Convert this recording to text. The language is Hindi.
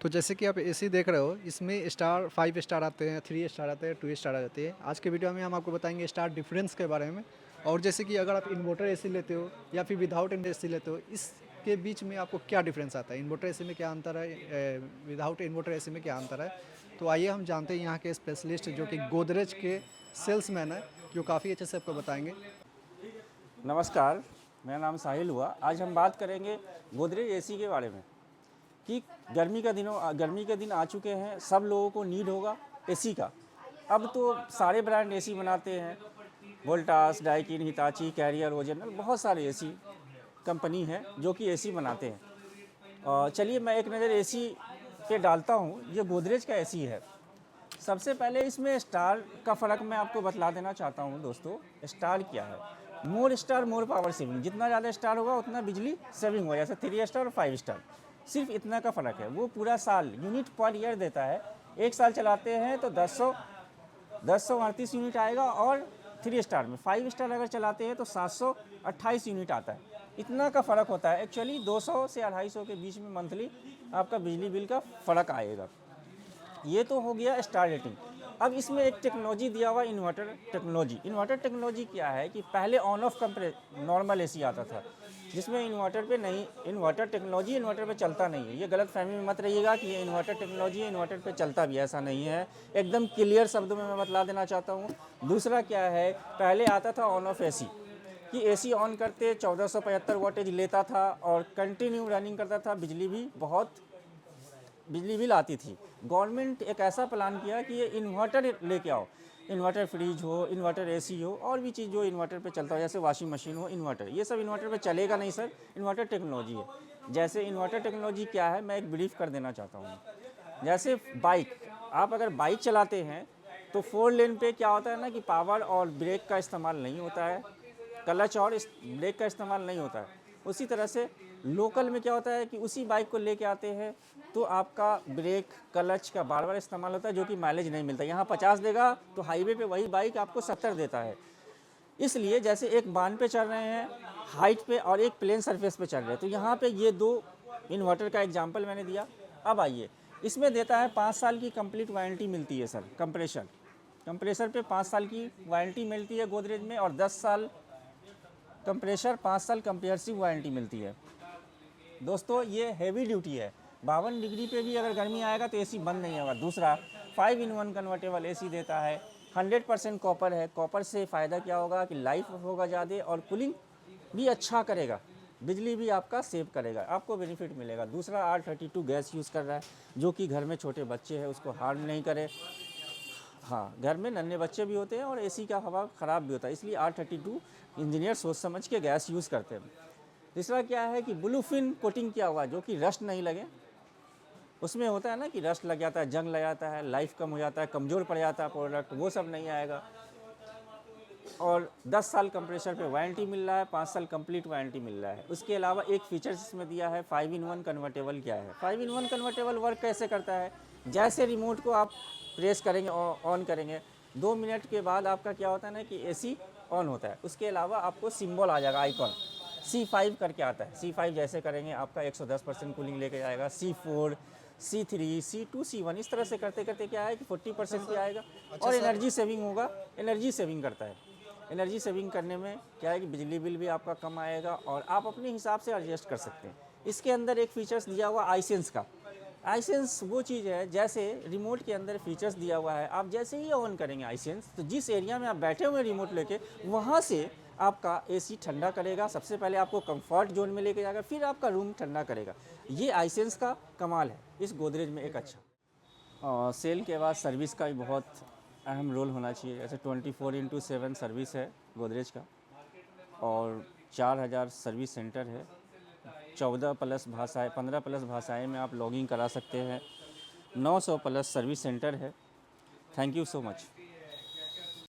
तो जैसे कि आप एसी देख रहे हो, इसमें स्टार 5 स्टार आते हैं, 3 स्टार आते हैं, 2 स्टार आ जाती है। आज के वीडियो में हम आपको बताएंगे स्टार डिफरेंस के बारे में। और जैसे कि अगर आप इन्वर्टर एसी लेते हो या फिर विदाउट एसी लेते हो, इसके बीच में आपको क्या डिफरेंस आता है, इन्वर्टर एसी में क्या अंतर है, विदाउट इन्वर्टर एसी में क्या अंतर है। तो आइए हम जानते हैं यहाँ के स्पेशलिस्ट जो कि गोदरेज के सेल्समैन है, जो काफ़ी अच्छे से आपको बताएंगे। नमस्कार, मेरा नाम साहिल हुआ। आज हम बात करेंगे गोदरेज एसी के बारे में कि गर्मी के दिन आ चुके हैं, सब लोगों को नीड होगा एसी का। अब तो सारे ब्रांड एसी बनाते हैं, Voltas, Daikin, Hitachi, Carrier, original, बहुत सारे एसी कंपनी हैं जो कि एसी बनाते हैं। चलिए मैं एक नज़र एसी पे डालता हूँ। ये गोदरेज का एसी है। सबसे पहले इसमें स्टार का फ़र्क मैं आपको बतला देना चाहता हूँ दोस्तों। स्टार क्या है? मोर स्टार मोर पावर सेविंग। जितना ज़्यादा स्टार होगा उतना बिजली सेविंग होगा, जैसे 3 स्टार और 5 स्टार। सिर्फ इतना का फ़र्क है। वो पूरा साल यूनिट पर ईयर देता है। एक साल चलाते हैं तो 1038 यूनिट आएगा, और 3 स्टार में 5 स्टार अगर चलाते हैं तो 728 यूनिट आता है। इतना का फ़र्क होता है। एक्चुअली 200 से 250 के बीच में मंथली आपका बिजली बिल का फ़र्क आएगा। ये तो हो गया स्टार रेटिंग। अब इसमें एक टेक्नोलॉजी दिया हुआ इन्वर्टर टेक्नोलॉजी। इन्वर्टर टेक्नोलॉजी क्या है कि पहले ऑन ऑफ नॉर्मल एसी आता था, जिसमें इन्वर्टर पे नहीं, इन्वर्टर टेक्नोलॉजी इन्वर्टर पे चलता नहीं है। ये गलत फहमी में मत रहिएगा कि ये इन्वर्टर टेक्नोलॉजी है, इन्वर्टर पे चलता भी, ऐसा नहीं है। एकदम क्लियर शब्दों में मैं बतला देना चाहता हूँ। दूसरा क्या है, पहले आता था ऑन ऑफ एसी, कि एसी ऑन करते 1475 वाटेज लेता था और कंटिन्यू रनिंग करता था, बिजली बिल आती थी। गवर्नमेंट एक ऐसा प्लान किया कि ये इन्वर्टर लेके आओ, इन्वर्टर फ्रिज हो, इन्वर्टर एसी हो, और भी चीज़ जो इन्वर्टर पे चलता हो, जैसे वॉशिंग मशीन हो, इन्वर्टर। ये सब इन्वर्टर पे चलेगा नहीं सर, इन्वर्टर टेक्नोलॉजी है। जैसे इन्वर्टर टेक्नोलॉजी क्या है, मैं एक ब्रीफ कर देना चाहता हूँ। जैसे बाइक, आप अगर बाइक चलाते हैं तो 4 लेन पे क्या होता है ना कि पावर और ब्रेक का इस्तेमाल नहीं होता है, क्लच और ब्रेक का इस्तेमाल नहीं होता है। उसी तरह से लोकल में क्या होता है कि उसी बाइक को लेके आते हैं तो आपका ब्रेक क्लच का बार बार इस्तेमाल होता है, जो कि माइलेज नहीं मिलता। यहाँ 50 देगा तो हाईवे पे वही बाइक आपको 70 देता है। इसलिए जैसे एक बांध पे चल रहे हैं हाइट पे और एक प्लेन सरफेस पे चल रहे हैं, तो यहाँ पे ये दो इन्वर्टर का एग्जाम्पल मैंने दिया। अब आइए, इसमें देता है 5 साल की कंप्लीट वारंटी मिलती है सर। कंप्रेसर पे 5 साल की वारंटी मिलती है गोदरेज में, और 10 साल कंप्रेसर, 5 साल कंप्रेसिव वारंटी मिलती है। दोस्तों ये हैवी ड्यूटी है। 52 डिग्री पे भी अगर गर्मी आएगा तो एसी बंद नहीं होगा। दूसरा 5-in-1 कन्वर्टेबल एसी देता है। 100% कॉपर है। कॉपर से फ़ायदा क्या होगा कि लाइफ होगा ज़्यादा, और कूलिंग भी अच्छा करेगा, बिजली भी आपका सेव करेगा, आपको बेनिफिट मिलेगा। दूसरा R32 गैस यूज़ कर रहा है, जो कि घर में छोटे बच्चे हैं उसको हार्म नहीं करे। हाँ, घर में नन्हे बच्चे भी होते हैं और एसी का हवा ख़राब भी होता है, इसलिए R32 इंजीनियर सोच समझ के गैस यूज़ करते हैं। तीसरा क्या है कि ब्लूफिन कोटिंग किया हुआ, जो कि रस्ट नहीं लगे। उसमें होता है ना कि रस्ट लग जाता है, जंग लग जाता है, लाइफ कम हो जाता है, कमज़ोर पड़ जाता है प्रोडक्ट, वो सब नहीं आएगा। और 10 साल कंप्रेसर पे वारंटी मिल रहा है, 5 साल कंप्लीट वारंटी मिल रहा है। उसके अलावा एक फीचर्स इसमें दिया है 5-in-1 कन्वर्टेबल। क्या है 5-in-1 कन्वर्टेबल? वर्क कैसे करता है, जैसे रिमोट को आप प्रेस करेंगे, ऑन करेंगे, 2 मिनट के बाद आपका क्या होता है ना कि एसी ऑन होता है। उसके अलावा आपको सिंबल आ जाएगा, आइकॉन C5 करके आता है। C5 जैसे करेंगे आपका 110% कूलिंग लेके जाएगा। C4, C3, C2, C1, इस तरह से करते करते क्या है कि 40% पे आएगा। और एनर्जी सेविंग होगा, एनर्जी सेविंग करता है। एनर्जी सेविंग करने में क्या है कि बिजली बिल भी आपका कम आएगा, और आप अपने हिसाब से एडजस्ट कर सकते हैं। इसके अंदर एक फीचर्स दिया हुआ iSense का। iSense वो चीज़ है, जैसे रिमोट के अंदर फीचर्स दिया हुआ है, आप जैसे ही ऑन करेंगे iSense, तो जिस एरिया में आप बैठे हुए रिमोट लेके, वहाँ से आपका एसी ठंडा करेगा। सबसे पहले आपको कंफर्ट जोन में लेके जाएगा, फिर आपका रूम ठंडा करेगा। ये iSense का कमाल है इस गोदरेज में एक अच्छा। और सेल के बाद सर्विस का भी बहुत अहम रोल होना चाहिए। जैसे 24/7 सर्विस है गोदरेज का, और 4000 सर्विस सेंटर है। 14 प्लस भाषाएँ, 15 प्लस भाषाएँ में आप लॉगिंग करा सकते हैं। 900 प्लस सर्विस सेंटर है। Thank you so much.